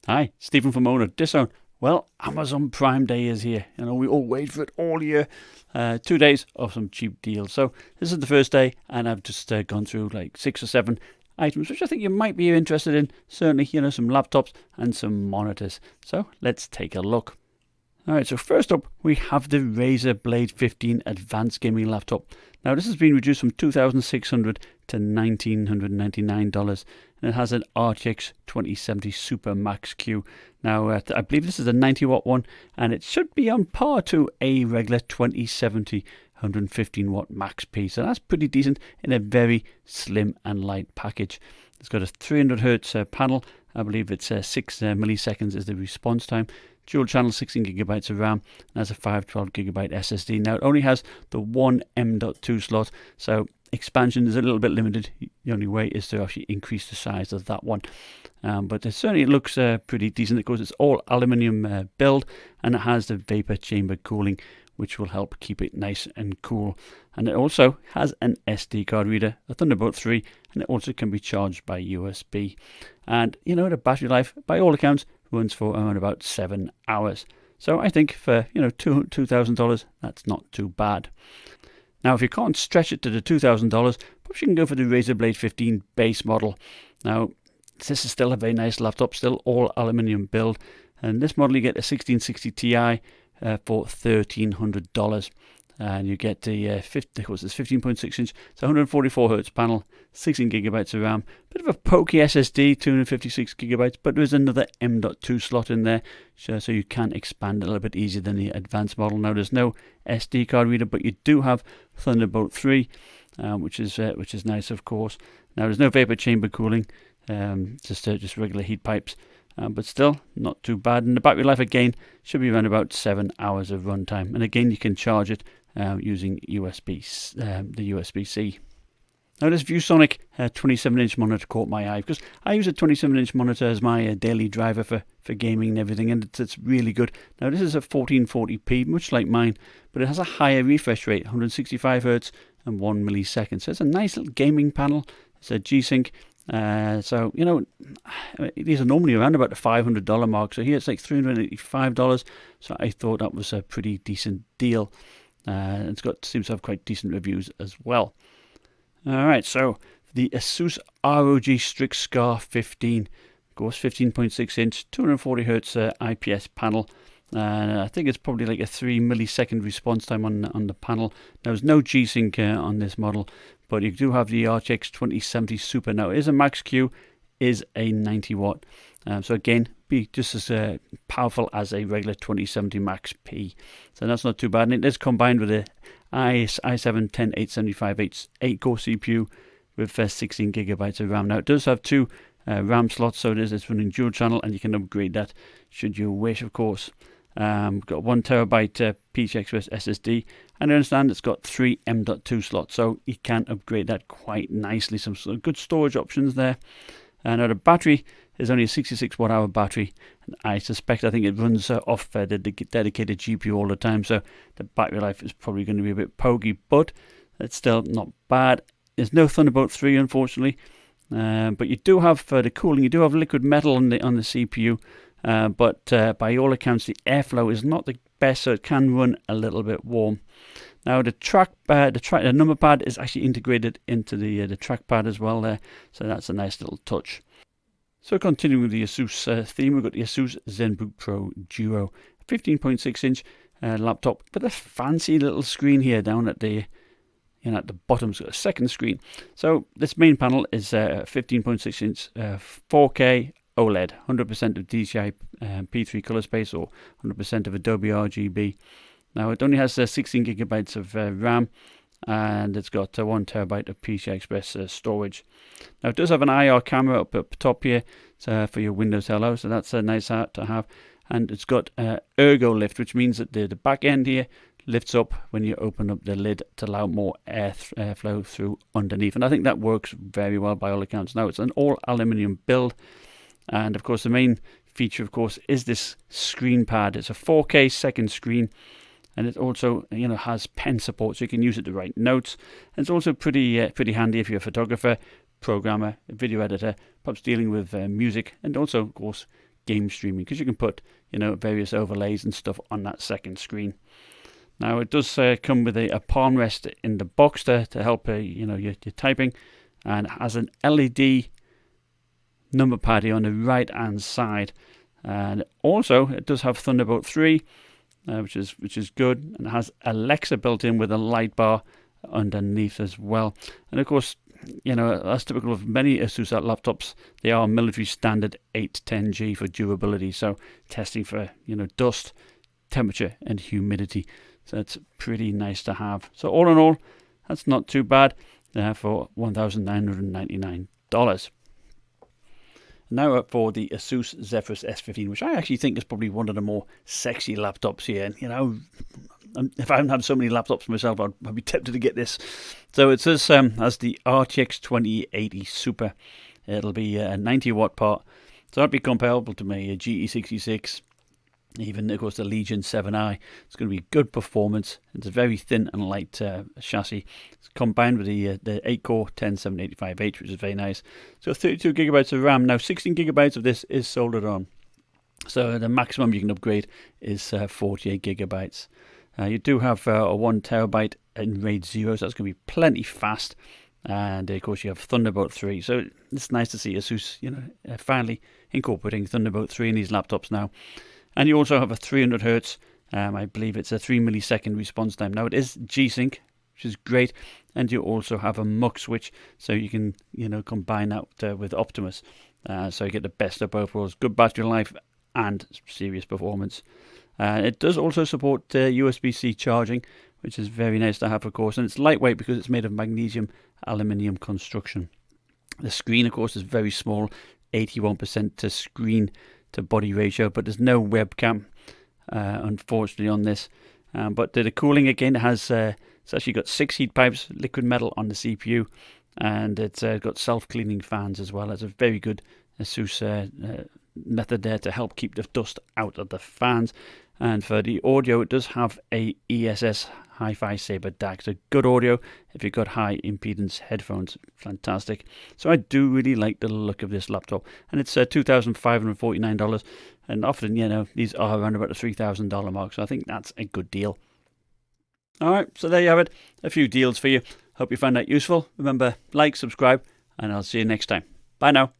Hi, Stephen from Owner Disown. Well, Amazon Prime Day is here. You know, we all wait for it all year. 2 days of some cheap deals. So this is the first day, and I've just gone through like 6 or 7 items, which I think you might be interested in. Certainly, you know, some laptops and some monitors. So let's take a look. Alright, so first up, we have the Razer Blade 15 Advanced Gaming Laptop. Now, this has been reduced from $2,600 to $1,999, and it has an RTX 2070 Super Max Q. Now, I believe this is a 90-watt one, and it should be on par to a regular 2070 115-watt Max P. So that's pretty decent in a very slim and light package. It's got a 300 hertz panel. I believe it's 6 milliseconds is the response time. Dual channel, 16 gigabytes of RAM, and has a 512 gigabyte SSD. Now, it only has the one M.2 slot, so expansion is a little bit limited. The only way is to actually increase the size of that one. But it certainly looks pretty decent. Of course, it's all aluminium build, and it has the vapor chamber cooling, which will help keep it nice and cool. And it also has an SD card reader, a Thunderbolt 3, and it also can be charged by USB. And, you know, the battery life, by all accounts, runs for around about 7 hours. So I think for, you know, $2,000, that's not too bad. Now, if you can't stretch it to the $2,000, perhaps you can go for the Razer Blade 15 base model. Now, this is still a very nice laptop, still all aluminium build. And this model, you get a 1660 Ti for $1,300. And you get the 15.6 inch, it's 144 hertz panel, 16 gigabytes of RAM, bit of a pokey SSD, 256 gigabytes, but there's another M.2 slot in there, so you can expand a little bit easier than the advanced model. Now, there's no SD card reader, but you do have Thunderbolt 3, which is nice, of course. Now, there's no vapor chamber cooling, just regular heat pipes. But still not too bad, and the battery life again should be around about 7 hours of runtime. And again, you can charge it using the USB-C. Now, this ViewSonic 27-inch monitor caught my eye because I use a 27-inch monitor as my daily driver for gaming and everything, and it's really good. Now, this is a 1440p, much like mine, but it has a higher refresh rate, 165 hertz and 1 millisecond. So it's a nice little gaming panel. It's a Gsync. So, you know, these are normally around about the $500 mark. So here it's like $385. So I thought that was a pretty decent deal. It's seems to have quite decent reviews as well. Alright, so the Asus ROG Strix Scar 15. Of course, 15.6 inch, 240 hertz IPS panel. I think it's probably like a 3 millisecond response time on the panel. Now, there's no G-Sync on this model, but you do have the RTX 2070 Super. Now, it is a Max Q, is a 90 watt. So again, be just as powerful as a regular 2070 Max P. So that's not too bad. And it is combined with a i7-10875H 8-core CPU with 16 gigabytes of RAM. Now, it does have 2 RAM slots, so it's running dual channel, and you can upgrade that should you wish, of course. Got 1 terabyte PCI Express SSD, and I understand it's got 3 M.2 slots, so you can upgrade that quite nicely. Some good storage options there. And now the battery is only a 66 watt hour battery, and I think it runs off the dedicated GPU all the time, so the battery life is probably going to be a bit pokey, but it's still not bad. There's no Thunderbolt 3, unfortunately, but you do have for the cooling, you do have liquid metal on the CPU. But by all accounts, the airflow is not the best, so it can run a little bit warm. Now, the number pad is actually integrated into the trackpad as well there, so that's a nice little touch. So continuing with the Asus theme, we've got the Asus Zenbook Pro Duo, 15.6 inch laptop with a fancy little screen here down at the at the bottom, so a second screen. So this main panel is 15.6 inch 4K OLED, 100% of DCI P3 color space or 100% of Adobe RGB. Now, it only has 16 gigabytes of RAM, and it's got 1 terabyte of PCI Express storage. Now, it does have an IR camera up top here for your Windows Hello, so that's a nice to have. And it's got ergo lift, which means that the back end here lifts up when you open up the lid to allow more airflow through underneath. And I think that works very well by all accounts. Now, it's an all aluminium build. And of course, the main feature, of course, is this screen pad. It's a 4K second screen, and it also, has pen support, so you can use it to write notes. And it's also pretty handy if you're a photographer, programmer, video editor, perhaps dealing with music, and also, of course, game streaming, because you can put, you know, various overlays and stuff on that second screen. Now it does come with a palm rest in the box there to help you know, your typing, and it has an LED number pad here on the right hand side, and also it does have Thunderbolt 3, which is good, and it has Alexa built in with a light bar underneath as well. And of course, you know, that's typical of many Asus laptops. They are military standard 810G for durability, so testing for, you know, dust, temperature and humidity. So it's pretty nice to have. So all in all, that's not too bad for $1,999. Now for the Asus Zephyrus S15, which I actually think is probably one of the more sexy laptops here. And, you know, if I hadn't had so many laptops myself, I'd be tempted to get this. So it says as the RTX 2080 Super. It'll be a 90-watt part. So that'd be comparable to my GE66. Even, of course, the Legion 7i. It's going to be good performance. It's a very thin and light chassis. It's combined with the 8-core 10785H, which is very nice. So 32 gigabytes of RAM. Now, 16 gigabytes of this is soldered on. So the maximum you can upgrade is 48 gigabytes. You do have a 1 terabyte in RAID 0, so that's going to be plenty fast. And of course, you have Thunderbolt 3. So it's nice to see Asus, you know, finally incorporating Thunderbolt 3 in these laptops now. And you also have a 300 hertz, I believe it's a 3 millisecond response time. Now it is Gsync, which is great, and you also have a mux switch, so you can, you know, combine that with Optimus, so you get the best of both worlds: good battery life and serious performance. It does also support USB-C charging, which is very nice to have, of course, and it's lightweight because it's made of magnesium aluminium construction. The screen, of course, is very small, 81% to screen to body ratio, but there's no webcam unfortunately on this. But the cooling, again, it has it's actually got 6 heat pipes, liquid metal on the CPU, and it's got self-cleaning fans as well. It's a very good Asus method there to help keep the dust out of the fans. And for the audio, it does have a ESS Hi-Fi Saber DAC. So good audio if you've got high impedance headphones. Fantastic. So I do really like the look of this laptop. And it's $2,549. And often, you know, these are around about the $3,000 mark. So I think that's a good deal. All right, so there you have it. A few deals for you. Hope you found that useful. Remember, like, subscribe, and I'll see you next time. Bye now.